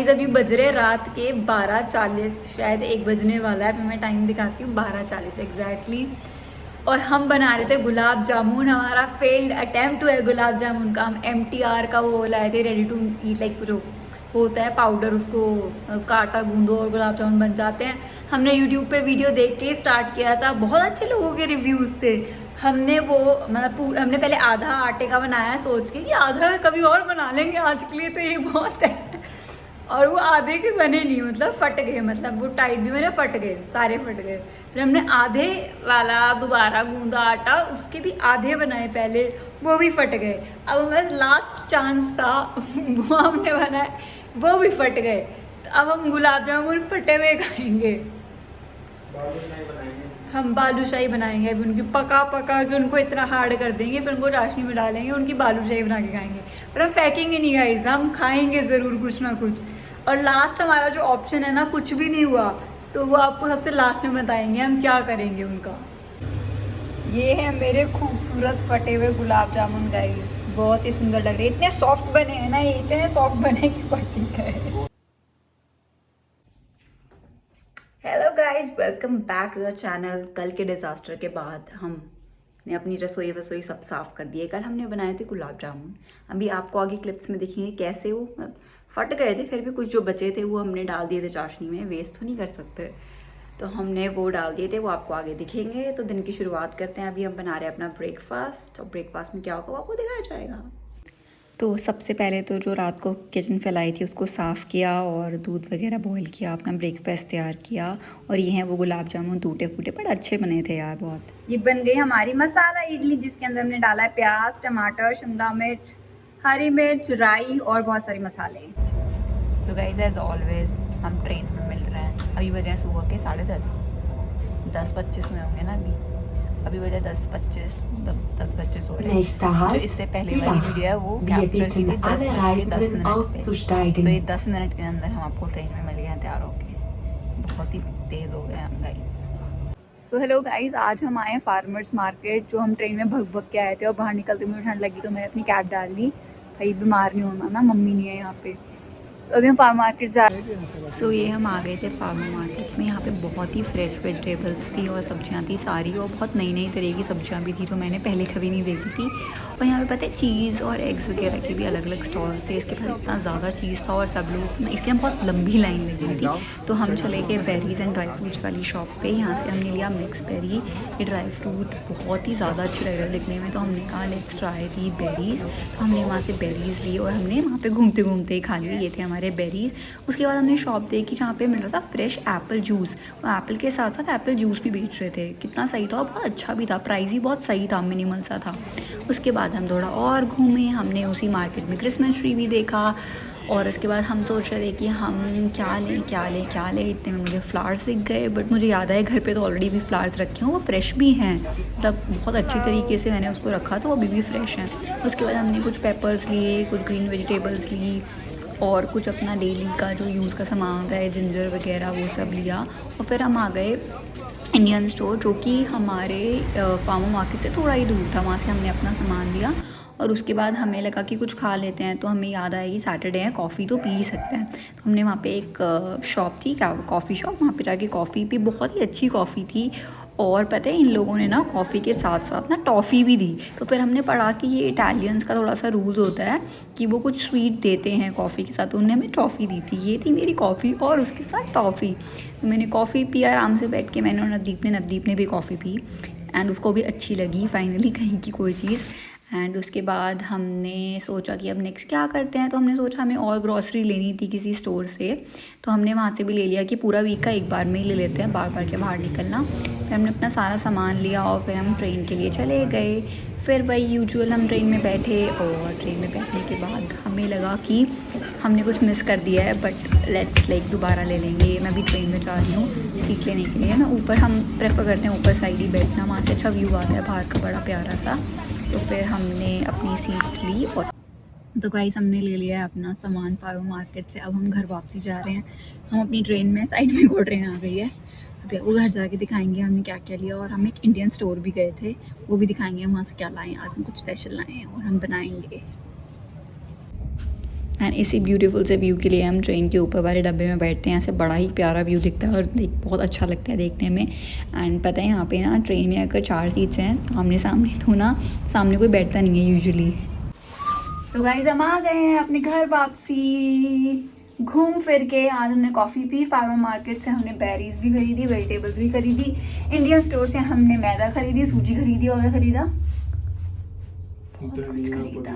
अभी बज रहे रात के 12:40, शायद 1 बजने वाला है। मैं टाइम दिखाती हूँ, 12:40 एग्जैक्टली। और हम बना रहे थे गुलाब जामुन। हमारा फेल्ड अटेम्प्ट हुआ है गुलाब जामुन का। हम MTR का वो लाए थे, रेडी टू ईट, लाइक जो होता है पाउडर, उसका आटा गूंदो और गुलाब जामुन बन जाते हैं। हमने यूट्यूब पे वीडियो देख के स्टार्ट किया था, बहुत अच्छे लोगों के रिव्यूज़ थे। हमने वो मतलब हमने पहले आधा आटे का बनाया सोच के कि आधा कभी और बना लेंगे, आज के लिए तो ये बहुत है। और वो आधे के बने नहीं, मतलब फट गए, मतलब वो टाइट भी मैंने फट गए, सारे फट गए। फिर हमने आधे वाला दोबारा गूंदा आटा, उसके भी आधे बनाए पहले, वो भी फट गए। अब हमारे लास्ट चांस था वो हमने बनाए, वो भी फट गए। तो अब हम गुलाब जामुन फटे हुए खाएंगे। हम बालूशाही बनाएंगे अभी उनकी, पका के उनको इतना हार्ड कर देंगे, फिर उनको चाशनी में डालेंगे, उनकी बालूशाही बना के खाएंगे। पर हम फेंकेंगे नहीं गाइस, हम खाएंगे ज़रूर कुछ ना कुछ। और लास्ट हमारा जो ऑप्शन है ना, कुछ भी नहीं हुआ, तो वो आपको सबसे लास्ट में बताएंगे हम क्या करेंगे उनका। ये है मेरे खूबसूरत फटे हुए गुलाब जामुन गाइस, बहुत ही सुंदर लग रहे हैं। इतने सॉफ्ट बने हैं ना, ये इतने सॉफ्ट बने कि फट गए। Hello guys, welcome back to the channel. कल के डिज़ास्टर के बाद हमने अपनी रसोई सब साफ़ कर दिए। कल हमने बनाए थे गुलाब जामुन। अभी आपको आगे क्लिप्स में दिखेंगे कैसे वो फट गए थे, फिर भी कुछ जो बचे थे वो हमने डाल दिए थे चाशनी में, वेस्ट तो नहीं कर सकते, तो हमने वो डाल दिए थे, वो आपको आगे दिखेंगे। तो दिन की शुरुआत करते हैं। अभी हम बना रहे हैं अपना ब्रेकफास्ट, और ब्रेकफास्ट में क्या होगा वो आपको दिखाया जाएगा। तो सबसे पहले तो जो रात को किचन फैलाई थी उसको साफ़ किया और दूध वगैरह बॉईल किया, अपना ब्रेकफास्ट तैयार किया। और ये हैं वो गुलाब जामुन, टूटे फूटे बट अच्छे बने थे यार बहुत। ये बन गई हमारी मसाला इडली, जिसके अंदर हमने डाला है प्याज, टमाटर, शिमला मिर्च, हरी मिर्च, राई और बहुत सारे मसाले। सो गाइस, एज ऑलवेज हम ट्रेन में मिल रहे हैं। अभी बजे हैं सुबह के 10:30, 10:25 में होंगे ना अभी बजे 10:25, 10:25 हो रहे हैं। जो इससे पहले वाली वीडियो है वो कैप्चर की थी 10:10 पे। तो ये 10 मिनट के अंदर हम आपको ट्रेन में मिल गए हैं तैयार होके। बहुत ही तेज़ हो गए हम गाइस। सो हेलो गाइस, आज हम आए हैं फार्मर्स मार्केट। जो हम ट्रेन में भग के आए थे और बाहर निकलते मुझे ठंड लगी तो मैंने अपनी कैब डाल ली, भाई बीमार नहीं होना ना, मम्मी नहीं है यहाँ पे। तो अभी हम फार्म मार्केट जा रहे हैं। सो ये हम आ गए थे फार्मर मार्केट्स में। यहाँ पे बहुत ही फ्रेश वेजिटेबल्स थी और सब्जियाँ थी सारी, और बहुत नई तरह की सब्जियाँ भी थी जो मैंने पहले कभी नहीं देखी थी। और यहाँ पे पता है चीज़ और एग्स वगैरह के भी अलग अलग स्टॉल्स थे। इसके पास इतना ज़्यादा चीज़ था और सब लोग, इसके यहाँ बहुत लंबी लाइन लगी हुई थी। तो हम चले गए बेरीज़ एंड ड्राई फ्रूट्स वाली शॉप पे। यहाँ से हमने लिया मिक्स बेरी। ये ड्राई फ्रूट बहुत ही ज़्यादा अच्छे लग रहे थे दिखने में, तो हमने कहा लेट्स ट्राई दी बेरीज़। तो हमने वहाँ से बेरीज़ ली और हमने वहाँ पे घूमते घूमते ही खा लिए। ये थे हमारे बेरीज़। उसके बाद हमने शॉप देखी जहाँ पे मिल रहा था फ्रेश एप्पल जूस, और एप्पल के साथ साथ एप्पल जूस भी बेच रहे थे। कितना सही था और बहुत अच्छा भी था, प्राइस भी बहुत सही था, मिनिमल सा था। उसके बाद हम थोड़ा और घूमे, हमने उसी मार्केट में क्रिसमस ट्री भी देखा। और उसके बाद हम सोच रहे थे कि हम क्या लें। इतने में मुझे फ्लावर्स दिख गए, बट मुझे याद आया घर पे तो ऑलरेडी भी फ्लावर्स रखे हैं, वो फ्रेश भी हैं, मतलब बहुत अच्छी तरीके से मैंने उसको रखा तो वो अभी भी फ्रेश हैं। उसके बाद हमने कुछ पेपर्स लिए, कुछ ग्रीन वेजिटेबल्स ली, और कुछ अपना डेली का जो यूज़ का सामान होता है, जिंजर वगैरह, वो सब लिया। और फिर हम आ गए इंडियन स्टोर, जो कि हमारे फार्मर मार्केट से थोड़ा ही दूर था। वहाँ से हमने अपना सामान लिया और उसके बाद हमें लगा कि कुछ खा लेते हैं। तो हमें याद आया कि सैटरडे है, कॉफ़ी तो पी ही सकते हैं। तो हमने वहाँ पे एक शॉप थी, कॉफ़ी शॉप, वहाँ पे जाके कॉफ़ी पी। बहुत ही अच्छी कॉफ़ी थी। और पता है इन लोगों ने ना कॉफ़ी के साथ साथ ना टॉफ़ी भी दी। तो फिर हमने पढ़ा कि ये इटालियंस का थोड़ा सा रूल होता है कि वो कुछ स्वीट देते हैं कॉफ़ी के साथ। उन्होंने हमें टॉफ़ी दी थी, ये थी मेरी कॉफ़ी और उसके साथ टॉफ़ी। तो मैंने कॉफ़ी पी आराम से बैठ के, मैंने और नवदीप ने भी कॉफ़ी पी, एंड उसको भी अच्छी लगी फाइनली कहीं की कोई चीज़। एंड उसके बाद हमने सोचा कि अब नेक्स्ट क्या करते हैं। तो हमने सोचा हमें और ग्रॉसरी लेनी थी किसी स्टोर से, तो हमने वहाँ से भी ले लिया कि पूरा वीक का एक बार में ही ले लेते हैं, बार बार के बाहर निकलना। फिर हमने अपना सारा सामान लिया और फिर हम ट्रेन के लिए चले गए। फिर वही यूजुअल हम ट्रेन में बैठे, और ट्रेन में बैठने के बाद हमें लगा कि हमने कुछ मिस कर दिया है, बट लेट्स दोबारा ले लेंगे। मैं भी ट्रेन में जा रही हूँ सीट लेने के लिए। मैं ऊपर, हम प्रेफर करते हैं ऊपर साइड ही बैठना, वहाँ से अच्छा व्यू आता है बाहर का, बड़ा प्यारा सा। तो फिर हमने अपनी सीट्स ली। और तो गाइस, हमने ले लिया है अपना सामान फार्मर मार्केट से। अब हम घर वापसी जा रहे हैं। हम अपनी ट्रेन में, साइड में को ट्रेन आ गई है, अभी वो घर जाके दिखाएंगे हमने क्या क्या लिया। और हम एक इंडियन स्टोर भी गए थे, वो भी दिखाएंगे हम वहाँ से क्या लाए। आज हम कुछ स्पेशल लाए हैं और हम बनाएंगे। एंड इसी ब्यूटीफुल से व्यू के लिए हम ट्रेन के ऊपर वाले डब्बे में बैठते हैं। यहाँ से बड़ा ही प्यारा व्यू दिखता है और बहुत अच्छा लगता है देखने में। एंड पता है यहाँ पे ना ट्रेन में अगर 4 सीट्स हैं आमने सामने, तो ना सामने कोई बैठता नहीं है यूजुअली। तो गाइस हम आ गए हैं अपने घर वापसी घूम फिर के। आज हमने कॉफ़ी पी, फार्मर मार्केट से हमने बेरीज भी खरीदी, वेजिटेबल्स भी खरीदी, इंडियन स्टोर से हमने मैदा खरीदी, सूजी खरीदी और खरीदा बहुत कुछ खरीदा।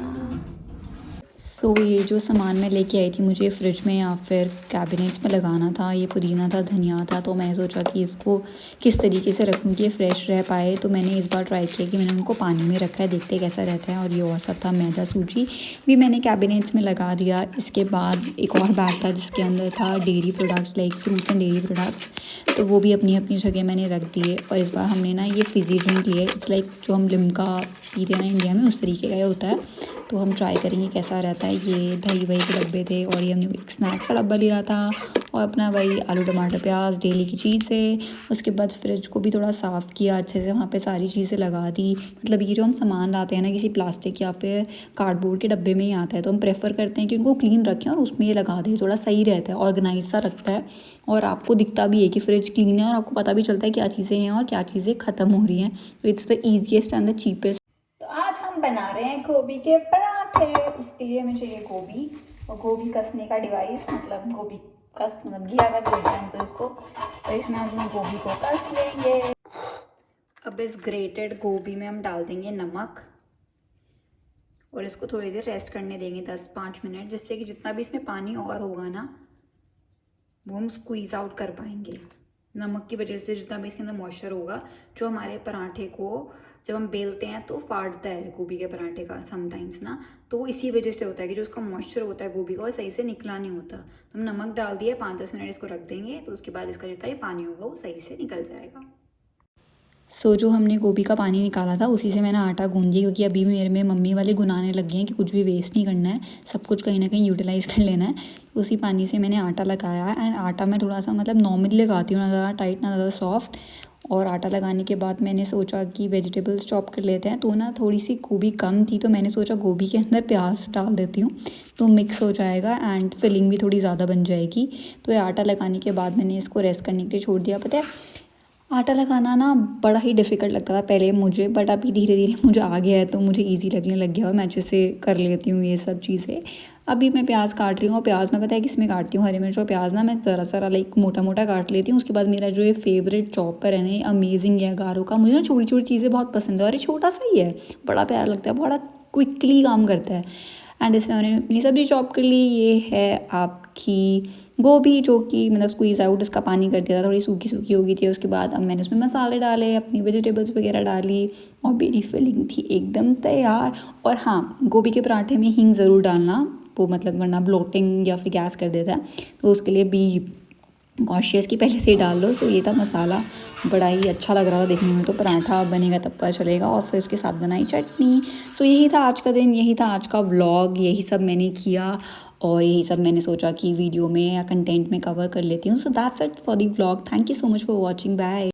सो ये जो सामान मैं लेके आई थी मुझे फ्रिज में या फिर कैबिनेट्स में लगाना था, ये पुदीना था, धनिया था, तो मैंने सोचा कि इसको किस तरीके से रखूँ कि ये फ्रेश रह पाए। तो मैंने इस बार ट्राई किया कि मैंने उनको पानी में रखा है, देखते कैसा रहता है। और ये और सब था, मैदा सूजी भी मैंने कैबिनेट्स में लगा दिया। इसके बाद एक और बैग था जिसके अंदर था dairy products like fruits and dairy products, तो वो भी अपनी अपनी जगह मैंने रख दिए। और इस बार हमने ना ये फिज़ी ड्रिंक लिया, इट्स लाइक जो हम लिम्का पीते हैं ना इंडिया में, उस तरीके का होता है। तो हम ट्राई करेंगे कैसा रहता है। ये दही वही के डब्बे थे और ये हमने एक स्नैक्स का डब्बा लिया था और अपना वही आलू टमाटर प्याज डेली की चीज़ है। उसके बाद फ्रिज को भी थोड़ा साफ़ किया अच्छे से, वहाँ पे सारी चीज़ें लगा दी। मतलब ये जो हम सामान लाते हैं ना किसी प्लास्टिक या फिर कार्डबोर्ड के डब्बे में ही आता है, तो हम प्रेफर करते हैं कि उनको क्लीन रखें और उसमें ये लगा दें, थोड़ा सही रहता है, ऑर्गेनाइज सा रखता है। और आपको दिखता भी है कि फ्रिज क्लीन है और आपको पता भी चलता है क्या चीज़ें हैं और क्या चीज़ें ख़त्म हो रही हैं। तो it's the easiest and the cheapest. तो आज हम बना रहे हैं गोभी के पराठे। उसके लिए हमें चाहिए गोभी और गोभी कसने का डिवाइस, मतलब गोभी कस मतलब घिया कस बोलते हैं तो इसको। तो इसमें हम गोभी को कस लेंगे। अब इस ग्रेटेड गोभी में हम डाल देंगे नमक और इसको थोड़ी देर रेस्ट करने देंगे 10-5 मिनट, जिससे कि जितना भी इसमें पानी और होगा ना वो हम स्क्वीज़ आउट कर पाएंगे। नमक की वजह से जितना भी इसके अंदर मॉइस्चर होगा जो हमारे पराठे को जब हम बेलते हैं तो फाड़ता है गोभी के पराठे का समटाइम्स ना, तो इसी वजह से होता है कि जो उसका मॉइस्चर होता है गोभी का वो सही से निकला नहीं होता। तो हम नमक डाल दिए, 5-10 मिनट इसको रख देंगे, तो उसके बाद इसका जितना भी पानी होगा वो सही से निकल जाएगा। सो जो हमने गोभी का पानी निकाला था उसी से मैंने आटा गूंद दिया, क्योंकि अभी मेरे में मम्मी वाले गुनाने लग गए हैं कि कुछ भी वेस्ट नहीं करना है, सब कुछ कहीं ना कहीं यूटिलाइज़ कर लेना है। तो उसी पानी से मैंने आटा लगाया है। एंड आटा मैं थोड़ा सा मतलब नॉर्मली लगाती हूँ, ना ज़्यादा टाइट ना ज़्यादा सॉफ्ट। और आटा लगाने के बाद मैंने सोचा कि वेजिटेबल्स चॉप कर लेते हैं, तो ना थोड़ी सी गोभी कम थी तो मैंने सोचा गोभी के अंदर प्याज डाल देती हूँ तो मिक्स हो जाएगा एंड फिलिंग भी थोड़ी ज़्यादा बन जाएगी। तो ये आटा लगाने के बाद मैंने इसको रेस्ट करने के लिए छोड़ दिया। पता है आटा लगाना ना बड़ा ही डिफ़िकल्ट लगता था पहले मुझे, बट अभी धीरे धीरे मुझे आ गया है तो मुझे इजी लगने लग गया और मैं अच्छे से कर लेती हूँ ये सब चीज़ें। अभी मैं प्याज काट रही हूँ और प्याज मैं पता है किसमें काटती हूँ, हरी मिर्च और प्याज ना मैं ज़रा लाइक मोटा मोटा काट लेती हूँ। उसके बाद मेरा जो ये फेवरेट चॉपर है ना, ये अमेजिंग है गारो का। मुझे ना छोटी छोटी चीज़ें बहुत पसंद है और ये छोटा सा ही है, बड़ा प्यारा लगता है, बड़ा क्विकली काम करता है। एंड इसमें मैंने अपनी सब्ज़ी चॉप कर ली। ये है आपकी गोभी जो कि मतलब स्क्वीज़ आउट इसका पानी कर दिया था, थोड़ी सूखी सूखी हो गई थी। उसके बाद अब मैंने उसमें मसाले डाले, अपनी वेजिटेबल्स वगैरह डाली और मेरी फिलिंग थी एकदम तैयार। और हाँ, गोभी के पराठे में हींग ज़रूर डालना, वो मतलब वरना ब्लोटिंग या फिर गैस कर देता है, तो उसके लिए भी कॉशियस की पहले से ही डाल लो। सो ये था मसाला, बड़ा ही अच्छा लग रहा था देखने में। तो पराठा बनेगा तब पता चलेगा। और फिर उसके साथ बनाई चटनी। सो यही था आज का दिन, यही था आज का व्लॉग, यही सब मैंने किया और यही सब मैंने सोचा कि वीडियो में या कंटेंट में कवर कर लेती हूँ। So that's it for the vlog. Thank you so much for watching, bye.